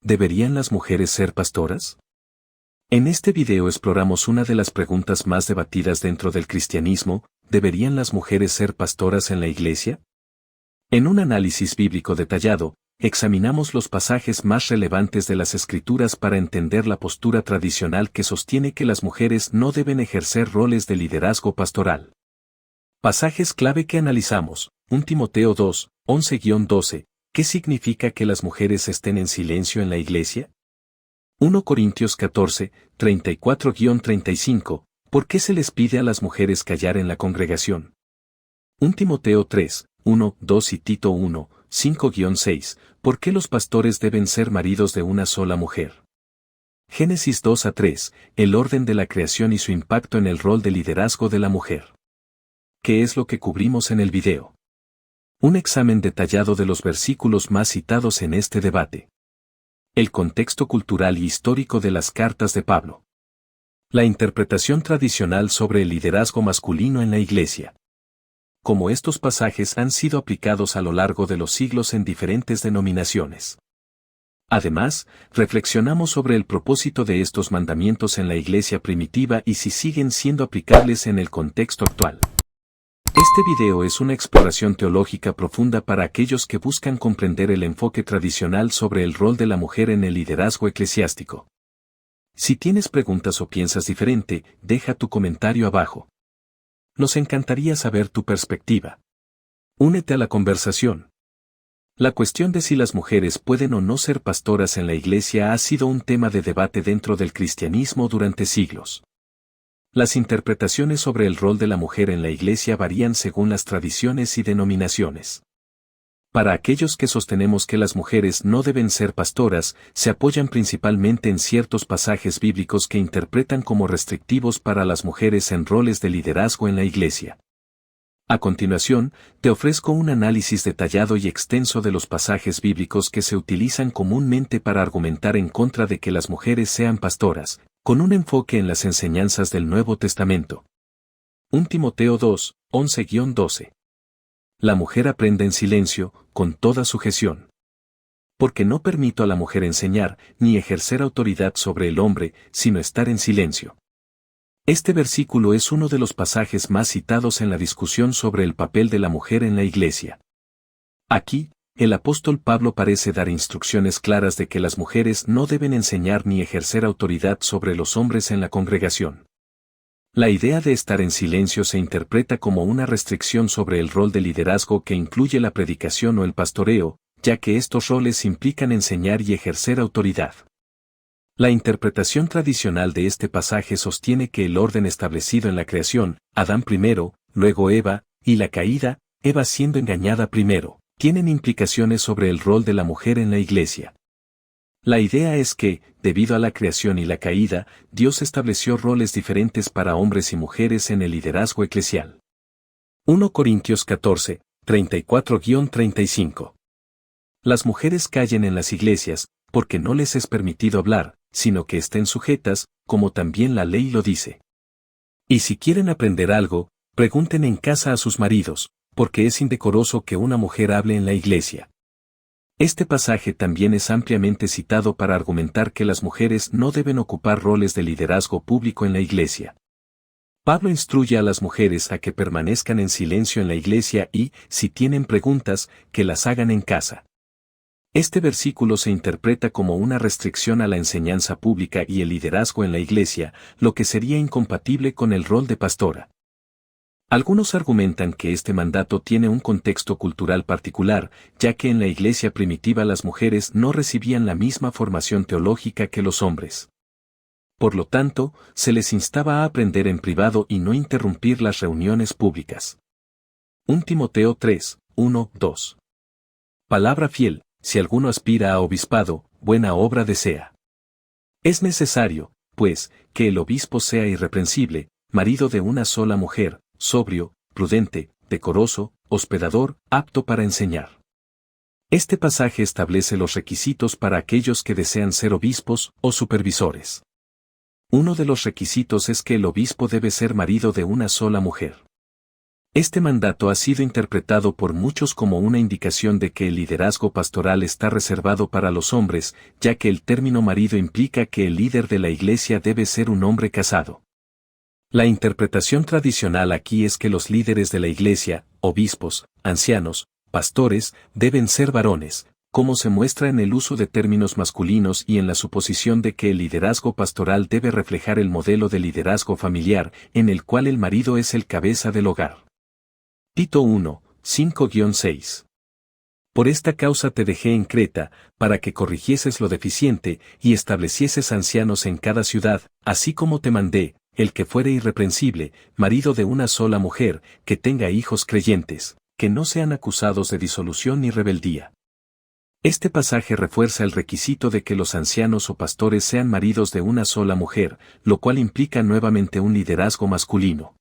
¿Deberían las mujeres ser pastoras? En este video exploramos una de las preguntas más debatidas dentro del cristianismo: ¿deberían las mujeres ser pastoras en la iglesia? En un análisis bíblico detallado, examinamos los pasajes más relevantes de las Escrituras para entender la postura tradicional que sostiene que las mujeres no deben ejercer roles de liderazgo pastoral. Pasajes clave que analizamos: 1 Timoteo 2, 11-12, ¿qué significa que las mujeres estén en silencio en la iglesia? 1 Corintios 14, 34-35, ¿por qué se les pide a las mujeres callar en la congregación? 1 Timoteo 3, 1, 2 y Tito 1, 5-6, ¿por qué los pastores deben ser maridos de una sola mujer? Génesis 2-3, el orden de la creación y su impacto en el rol de liderazgo de la mujer. ¿Qué es lo que cubrimos en el video? Un examen detallado de los versículos más citados en este debate. El contexto cultural y histórico de las cartas de Pablo. La interpretación tradicional sobre el liderazgo masculino en la iglesia. Cómo estos pasajes han sido aplicados a lo largo de los siglos en diferentes denominaciones. Además, reflexionamos sobre el propósito de estos mandamientos en la iglesia primitiva y si siguen siendo aplicables en el contexto actual. Este video es una exploración teológica profunda para aquellos que buscan comprender el enfoque tradicional sobre el rol de la mujer en el liderazgo eclesiástico. Si tienes preguntas o piensas diferente, deja tu comentario abajo. Nos encantaría saber tu perspectiva. Únete a la conversación. La cuestión de si las mujeres pueden o no ser pastoras en la iglesia ha sido un tema de debate dentro del cristianismo durante siglos. Las interpretaciones sobre el rol de la mujer en la iglesia varían según las tradiciones y denominaciones. Para aquellos que sostenemos que las mujeres no deben ser pastoras, se apoyan principalmente en ciertos pasajes bíblicos que interpretan como restrictivos para las mujeres en roles de liderazgo en la iglesia. A continuación, te ofrezco un análisis detallado y extenso de los pasajes bíblicos que se utilizan comúnmente para argumentar en contra de que las mujeres sean pastoras, con un enfoque en las enseñanzas del Nuevo Testamento. 1 Timoteo 2, 11-12. La mujer aprende en silencio, con toda sujeción. Porque no permito a la mujer enseñar, ni ejercer autoridad sobre el hombre, sino estar en silencio. Este versículo es uno de los pasajes más citados en la discusión sobre el papel de la mujer en la iglesia. Aquí, el apóstol Pablo parece dar instrucciones claras de que las mujeres no deben enseñar ni ejercer autoridad sobre los hombres en la congregación. La idea de estar en silencio se interpreta como una restricción sobre el rol de liderazgo que incluye la predicación o el pastoreo, ya que estos roles implican enseñar y ejercer autoridad. La interpretación tradicional de este pasaje sostiene que el orden establecido en la creación, Adán primero, luego Eva, y la caída, Eva siendo engañada primero, tienen implicaciones sobre el rol de la mujer en la iglesia. La idea es que, debido a la creación y la caída, Dios estableció roles diferentes para hombres y mujeres en el liderazgo eclesial. 1 Corintios 14, 34-35. Las mujeres callen en las iglesias, porque no les es permitido hablar, sino que estén sujetas, como también la ley lo dice. Y si quieren aprender algo, pregunten en casa a sus maridos, porque es indecoroso que una mujer hable en la iglesia. Este pasaje también es ampliamente citado para argumentar que las mujeres no deben ocupar roles de liderazgo público en la iglesia. Pablo instruye a las mujeres a que permanezcan en silencio en la iglesia y, si tienen preguntas, que las hagan en casa. Este versículo se interpreta como una restricción a la enseñanza pública y el liderazgo en la iglesia, lo que sería incompatible con el rol de pastora. Algunos argumentan que este mandato tiene un contexto cultural particular, ya que en la iglesia primitiva las mujeres no recibían la misma formación teológica que los hombres. Por lo tanto, se les instaba a aprender en privado y no interrumpir las reuniones públicas. 1 Timoteo 3, 1, 2. Palabra fiel: si alguno aspira a obispado, buena obra desea. Es necesario, pues, que el obispo sea irreprensible, marido de una sola mujer, sobrio, prudente, decoroso, hospedador, apto para enseñar. Este pasaje establece los requisitos para aquellos que desean ser obispos o supervisores. Uno de los requisitos es que el obispo debe ser marido de una sola mujer. Este mandato ha sido interpretado por muchos como una indicación de que el liderazgo pastoral está reservado para los hombres, ya que el término marido implica que el líder de la iglesia debe ser un hombre casado. La interpretación tradicional aquí es que los líderes de la iglesia, obispos, ancianos, pastores, deben ser varones, como se muestra en el uso de términos masculinos y en la suposición de que el liderazgo pastoral debe reflejar el modelo de liderazgo familiar, en el cual el marido es el cabeza del hogar. Tito 1, 5-6. Por esta causa te dejé en Creta, para que corrigieses lo deficiente y establecieses ancianos en cada ciudad, así como te mandé, el que fuere irreprensible, marido de una sola mujer, que tenga hijos creyentes, que no sean acusados de disolución ni rebeldía. Este pasaje refuerza el requisito de que los ancianos o pastores sean maridos de una sola mujer, lo cual implica nuevamente un liderazgo masculino.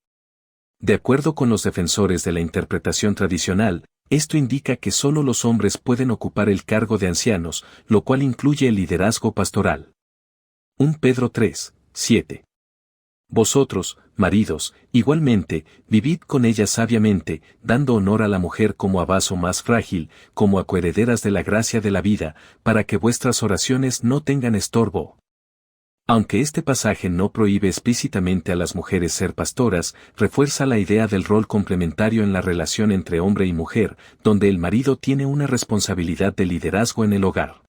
De acuerdo con los defensores de la interpretación tradicional, esto indica que solo los hombres pueden ocupar el cargo de ancianos, lo cual incluye el liderazgo pastoral. 1 Pedro 3, 7. Vosotros, maridos, igualmente, vivid con ella sabiamente, dando honor a la mujer como a vaso más frágil, como a coherederas de la gracia de la vida, para que vuestras oraciones no tengan estorbo. Aunque este pasaje no prohíbe explícitamente a las mujeres ser pastoras, refuerza la idea del rol complementario en la relación entre hombre y mujer, donde el marido tiene una responsabilidad de liderazgo en el hogar.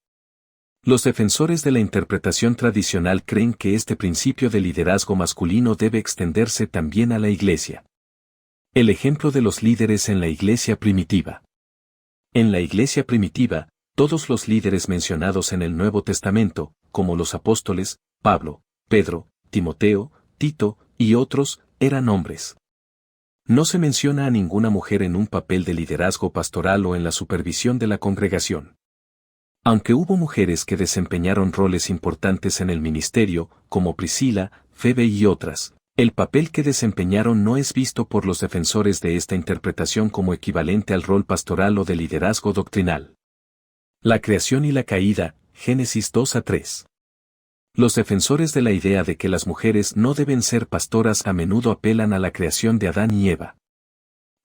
Los defensores de la interpretación tradicional creen que este principio de liderazgo masculino debe extenderse también a la iglesia. El ejemplo de los líderes en la iglesia primitiva. En la iglesia primitiva, todos los líderes mencionados en el Nuevo Testamento, como los apóstoles, Pablo, Pedro, Timoteo, Tito y otros, eran hombres. No se menciona a ninguna mujer en un papel de liderazgo pastoral o en la supervisión de la congregación. Aunque hubo mujeres que desempeñaron roles importantes en el ministerio, como Priscila, Febe y otras, el papel que desempeñaron no es visto por los defensores de esta interpretación como equivalente al rol pastoral o de liderazgo doctrinal. La creación y la caída, Génesis 2-3. Los defensores de la idea de que las mujeres no deben ser pastoras a menudo apelan a la creación de Adán y Eva.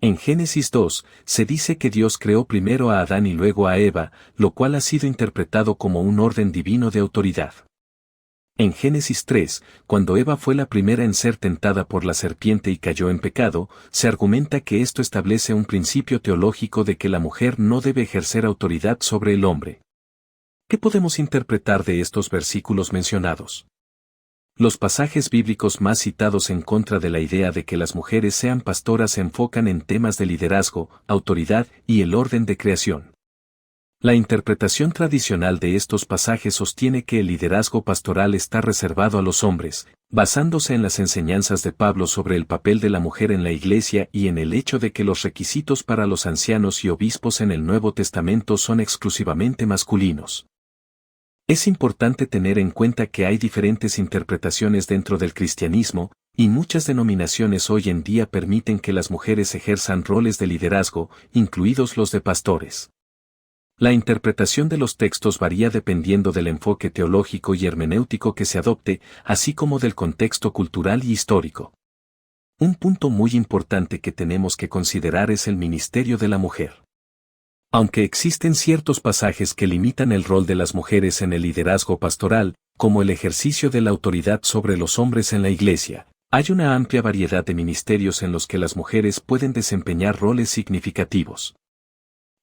En Génesis 2, se dice que Dios creó primero a Adán y luego a Eva, lo cual ha sido interpretado como un orden divino de autoridad. En Génesis 3, cuando Eva fue la primera en ser tentada por la serpiente y cayó en pecado, se argumenta que esto establece un principio teológico de que la mujer no debe ejercer autoridad sobre el hombre. ¿Qué podemos interpretar de estos versículos mencionados? Los pasajes bíblicos más citados en contra de la idea de que las mujeres sean pastoras se enfocan en temas de liderazgo, autoridad y el orden de creación. La interpretación tradicional de estos pasajes sostiene que el liderazgo pastoral está reservado a los hombres, basándose en las enseñanzas de Pablo sobre el papel de la mujer en la iglesia y en el hecho de que los requisitos para los ancianos y obispos en el Nuevo Testamento son exclusivamente masculinos. Es importante tener en cuenta que hay diferentes interpretaciones dentro del cristianismo, y muchas denominaciones hoy en día permiten que las mujeres ejerzan roles de liderazgo, incluidos los de pastores. La interpretación de los textos varía dependiendo del enfoque teológico y hermenéutico que se adopte, así como del contexto cultural y histórico. Un punto muy importante que tenemos que considerar es el ministerio de la mujer. Aunque existen ciertos pasajes que limitan el rol de las mujeres en el liderazgo pastoral, como el ejercicio de la autoridad sobre los hombres en la iglesia, hay una amplia variedad de ministerios en los que las mujeres pueden desempeñar roles significativos.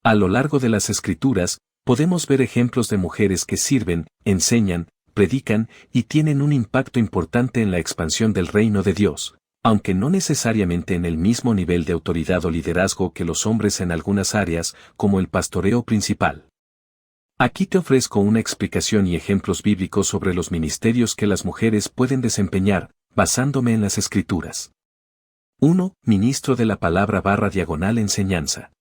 A lo largo de las Escrituras, podemos ver ejemplos de mujeres que sirven, enseñan, predican y tienen un impacto importante en la expansión del reino de Dios, aunque no necesariamente en el mismo nivel de autoridad o liderazgo que los hombres en algunas áreas, como el pastoreo principal. Aquí te ofrezco una explicación y ejemplos bíblicos sobre los ministerios que las mujeres pueden desempeñar, basándome en las Escrituras. 1. Ministro de la palabra / enseñanza.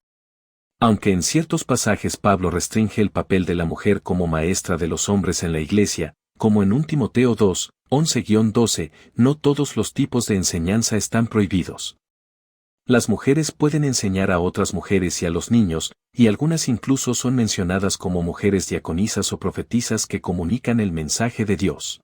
Aunque en ciertos pasajes Pablo restringe el papel de la mujer como maestra de los hombres en la iglesia, como en 1 Timoteo 2, 11-12, no todos los tipos de enseñanza están prohibidos. Las mujeres pueden enseñar a otras mujeres y a los niños, y algunas incluso son mencionadas como mujeres diaconisas o profetisas que comunican el mensaje de Dios.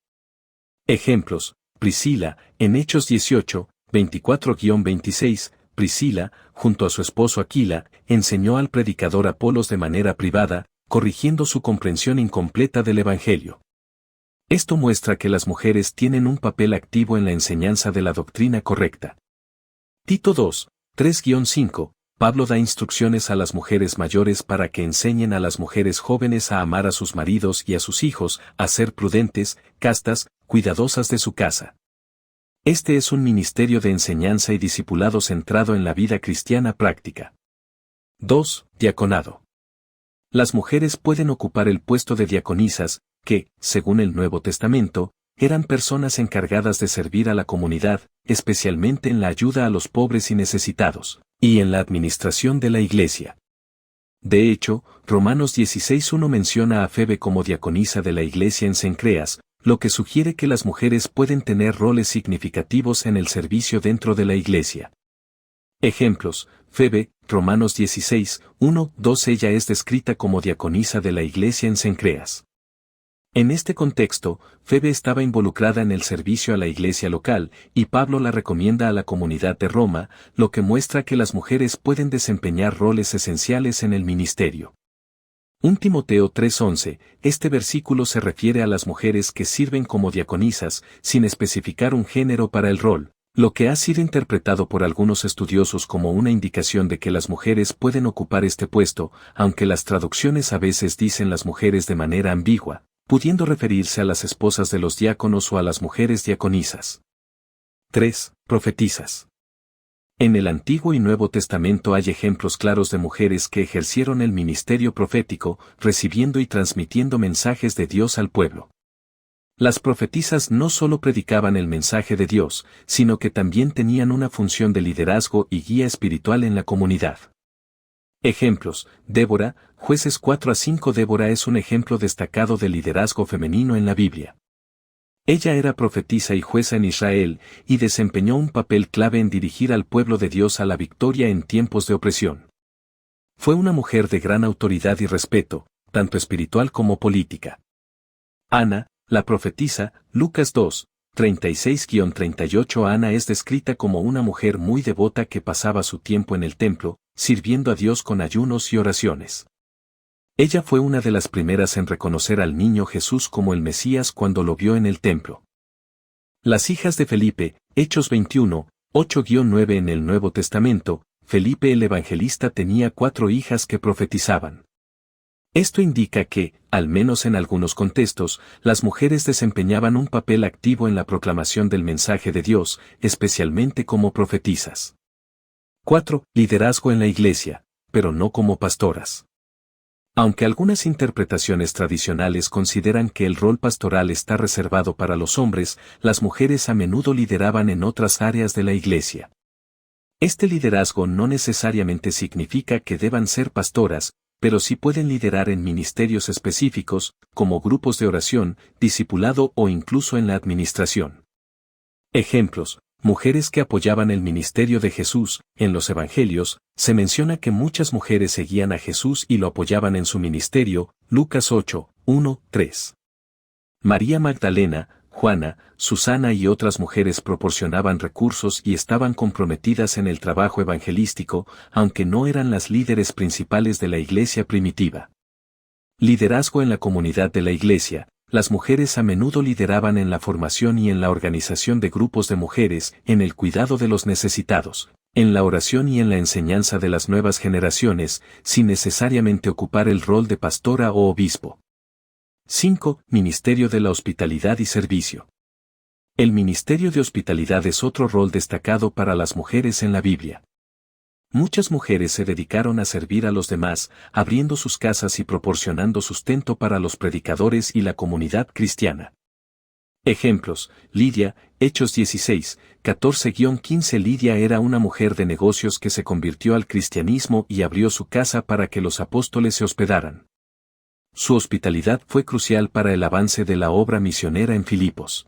Ejemplos: Priscila, en Hechos 18, 24-26, Priscila, junto a su esposo Aquila, enseñó al predicador Apolos de manera privada, corrigiendo su comprensión incompleta del Evangelio. Esto muestra que las mujeres tienen un papel activo en la enseñanza de la doctrina correcta. Tito 2, 3-5, Pablo da instrucciones a las mujeres mayores para que enseñen a las mujeres jóvenes a amar a sus maridos y a sus hijos, a ser prudentes, castas, cuidadosas de su casa. Este es un ministerio de enseñanza y discipulado centrado en la vida cristiana práctica. 2. Diaconado. Las mujeres pueden ocupar el puesto de diaconisas, que, según el Nuevo Testamento, eran personas encargadas de servir a la comunidad, especialmente en la ayuda a los pobres y necesitados, y en la administración de la iglesia. De hecho, Romanos 16:1 menciona a Febe como diaconisa de la iglesia en Cencreas, lo que sugiere que las mujeres pueden tener roles significativos en el servicio dentro de la iglesia. Ejemplos: Febe, Romanos 16:1-2. Ella es descrita como diaconisa de la iglesia en Cencreas. En este contexto, Febe estaba involucrada en el servicio a la iglesia local, y Pablo la recomienda a la comunidad de Roma, lo que muestra que las mujeres pueden desempeñar roles esenciales en el ministerio. 1 Timoteo 3:11, este versículo se refiere a las mujeres que sirven como diaconisas, sin especificar un género para el rol, lo que ha sido interpretado por algunos estudiosos como una indicación de que las mujeres pueden ocupar este puesto, aunque las traducciones a veces dicen las mujeres de manera ambigua, pudiendo referirse a las esposas de los diáconos o a las mujeres diaconisas. 3. Profetisas. En el Antiguo y Nuevo Testamento hay ejemplos claros de mujeres que ejercieron el ministerio profético, recibiendo y transmitiendo mensajes de Dios al pueblo. Las profetisas no solo predicaban el mensaje de Dios, sino que también tenían una función de liderazgo y guía espiritual en la comunidad. Ejemplos: Débora, Jueces 4-5. Débora es un ejemplo destacado de liderazgo femenino en la Biblia. Ella era profetisa y jueza en Israel, y desempeñó un papel clave en dirigir al pueblo de Dios a la victoria en tiempos de opresión. Fue una mujer de gran autoridad y respeto, tanto espiritual como política. Ana, la profetisa, Lucas 2, 36-38. Ana es descrita como una mujer muy devota que pasaba su tiempo en el templo, sirviendo a Dios con ayunos y oraciones. Ella fue una de las primeras en reconocer al niño Jesús como el Mesías cuando lo vio en el templo. Las hijas de Felipe, Hechos 21, 8-9. En el Nuevo Testamento, Felipe el Evangelista tenía 4 hijas que profetizaban. Esto indica que, al menos en algunos contextos, las mujeres desempeñaban un papel activo en la proclamación del mensaje de Dios, especialmente como profetisas. 4. Liderazgo en la iglesia, pero no como pastoras. Aunque algunas interpretaciones tradicionales consideran que el rol pastoral está reservado para los hombres, las mujeres a menudo lideraban en otras áreas de la iglesia. Este liderazgo no necesariamente significa que deban ser pastoras, pero sí pueden liderar en ministerios específicos, como grupos de oración, discipulado o incluso en la administración. Ejemplos: mujeres que apoyaban el ministerio de Jesús. En los Evangelios, se menciona que muchas mujeres seguían a Jesús y lo apoyaban en su ministerio, Lucas 8, 1-3. María Magdalena, Juana, Susana y otras mujeres proporcionaban recursos y estaban comprometidas en el trabajo evangelístico, aunque no eran las líderes principales de la iglesia primitiva. Liderazgo en la comunidad de la iglesia. Las mujeres a menudo lideraban en la formación y en la organización de grupos de mujeres, en el cuidado de los necesitados, en la oración y en la enseñanza de las nuevas generaciones, sin necesariamente ocupar el rol de pastora o obispo. 5. Ministerio de la hospitalidad y servicio. El ministerio de hospitalidad es otro rol destacado para las mujeres en la Biblia. Muchas mujeres se dedicaron a servir a los demás, abriendo sus casas y proporcionando sustento para los predicadores y la comunidad cristiana. Ejemplos: Lidia, Hechos 16, 14-15. Lidia era una mujer de negocios que se convirtió al cristianismo y abrió su casa para que los apóstoles se hospedaran. Su hospitalidad fue crucial para el avance de la obra misionera en Filipos.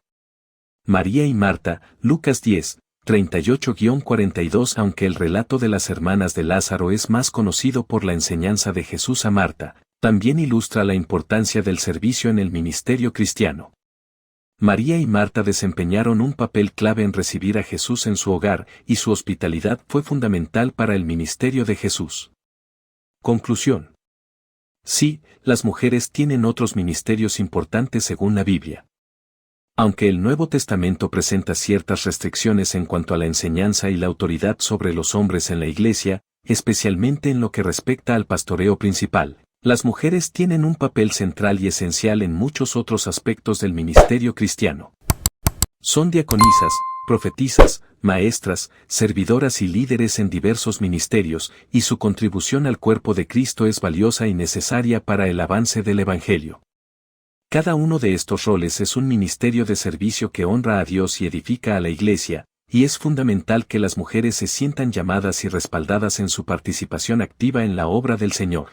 María y Marta, Lucas 10, 38-42. Aunque el relato de las hermanas de Lázaro es más conocido por la enseñanza de Jesús a Marta, también ilustra la importancia del servicio en el ministerio cristiano. María y Marta desempeñaron un papel clave en recibir a Jesús en su hogar, y su hospitalidad fue fundamental para el ministerio de Jesús. Conclusión. Sí, las mujeres tienen otros ministerios importantes según la Biblia. Aunque el Nuevo Testamento presenta ciertas restricciones en cuanto a la enseñanza y la autoridad sobre los hombres en la Iglesia, especialmente en lo que respecta al pastoreo principal, las mujeres tienen un papel central y esencial en muchos otros aspectos del ministerio cristiano. Son diaconisas, profetisas, maestras, servidoras y líderes en diversos ministerios, y su contribución al cuerpo de Cristo es valiosa y necesaria para el avance del Evangelio. Cada uno de estos roles es un ministerio de servicio que honra a Dios y edifica a la Iglesia, y es fundamental que las mujeres se sientan llamadas y respaldadas en su participación activa en la obra del Señor.